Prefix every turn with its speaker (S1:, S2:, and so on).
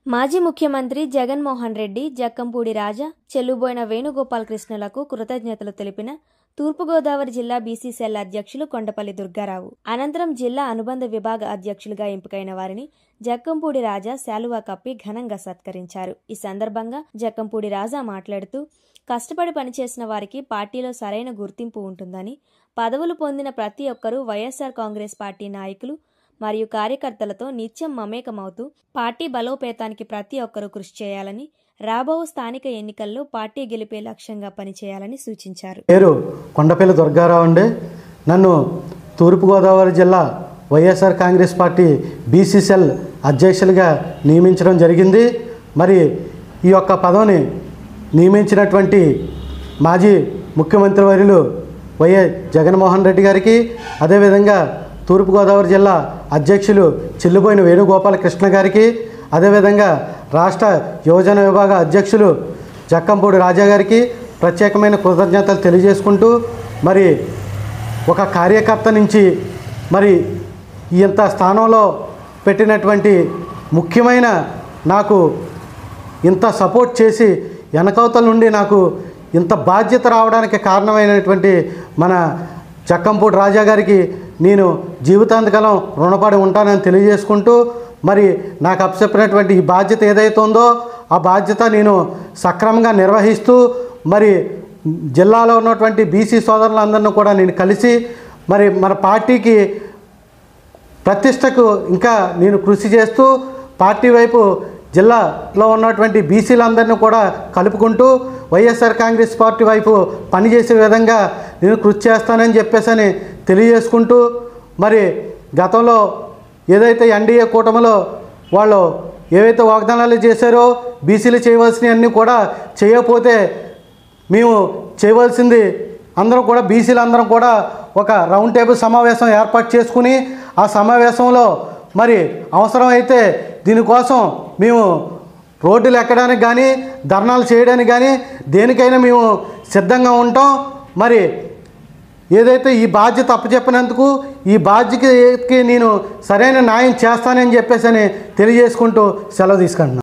S1: మాజీ ముఖ్యమంత్రి జగన్మోహన్ రెడ్డి, జక్కంపూడి రాజా, చెల్లుబోయిన వేణుగోపాలకృష్ణలకు కృతజ్ఞతలు తెలిపిన తూర్పుగోదావరి జిల్లా బీసీ సెల్ అధ్యక్షులు కొండపల్లి దుర్గారావు. అనంతరం జిల్లా అనుబంధ విభాగ అధ్యక్షులుగా ఎంపికైన వారిని జక్కంపూడి రాజా శాలువా కప్పి ఘనంగా సత్కరించారు. ఈ సందర్భంగా జక్కంపూడి రాజా మాట్లాడుతూ, కష్టపడి పనిచేసిన వారికి పార్టీలో సరైన గుర్తింపు ఉంటుందని, పదవులు పొందిన ప్రతి ఒక్కరూ వైఎస్ఆర్ కాంగ్రెస్ పార్టీ నాయకులు మరియు కార్యకర్తలతో నిత్యం మమేకమవుతూ పార్టీ బలోపేతానికి ప్రతి ఒక్కరూ కృషి చేయాలని, రాబో స్థానిక ఎన్నికల్లో పార్టీ గెలిపే లక్ష్యంగా పనిచేయాలని సూచించారు.
S2: పేరు కొండపల్లి దుర్గారావు అండి. నన్ను తూర్పుగోదావరి జిల్లా YSR Congress party BC cell అధ్యక్షులుగా నియమించడం జరిగింది. మరి ఈ యొక్క పదవిని నియమించినటువంటి మాజీ ముఖ్యమంత్రి వర్యులు వైఎస్ జగన్మోహన్ రెడ్డి గారికి, అదేవిధంగా తూర్పుగోదావరి జిల్లా అధ్యక్షులు చెల్లుబోయిన వేణుగోపాలకృష్ణ గారికి, అదేవిధంగా రాష్ట్ర యువజన విభాగ అధ్యక్షులు జక్కంపూడి రాజా గారికి ప్రత్యేకమైన కృతజ్ఞతలు తెలియజేసుకుంటూ, మరి ఒక కార్యకర్త నుంచి మరి ఇంత స్థానంలో పెట్టినటువంటి ముఖ్యమైన నాకు ఇంత సపోర్ట్ చేసి వెనకవతల నుండి నాకు ఇంత బాధ్యత రావడానికి కారణమైనటువంటి మన జక్కంపూడి రాజా గారికి నేను జీవితాంతకాలం రుణపడి ఉంటానని తెలియజేసుకుంటూ, మరి నాకు అప్పచెప్పినటువంటి ఈ బాధ్యత ఏదైతే ఉందో ఆ బాధ్యత నేను సక్రమంగా నిర్వహిస్తూ, మరి జిల్లాలో ఉన్నటువంటి బీసీ సోదరులందరినీ కూడా నేను కలిసి మరి మన పార్టీకి ప్రతిష్టకు ఇంకా నేను కృషి చేస్తూ, పార్టీ వైపు జిల్లాలో ఉన్నటువంటి బీసీలందరినీ కూడా కలుపుకుంటూ వైఎస్ఆర్ కాంగ్రెస్ పార్టీ వైపు పనిచేసే విధంగా నేను కృషి చేస్తానని చెప్పేసి తెలియజేసుకుంటూ, మరి గతంలో ఏదైతే ఎన్డీఏ కూటమిలో వాళ్ళు ఏవైతే వాగ్దానాలు చేశారో బీసీలు చేయవలసినవన్నీ కూడా చేయకపోతే మేము చేయవలసింది అందరం కూడా బీసీలందరం కూడా ఒక రౌండ్ టేబుల్ సమావేశం ఏర్పాటు చేసుకుని ఆ సమావేశంలో మరి అవసరమైతే దీనికోసం మేము రోడ్డులు ఎక్కడానికి కానీ ధర్నాలు చేయడానికి కానీ దేనికైనా మేము సిద్ధంగా ఉంటాం. మరి ఏదైతే ఈ బాధ్యత అప్పచెప్పినందుకు ఈ బాధ్యతకి నేను సరైన న్యాయం చేస్తానని చెప్పేసి తెలియజేసుకుంటూ సెలవు తీసుకుంటున్నాను.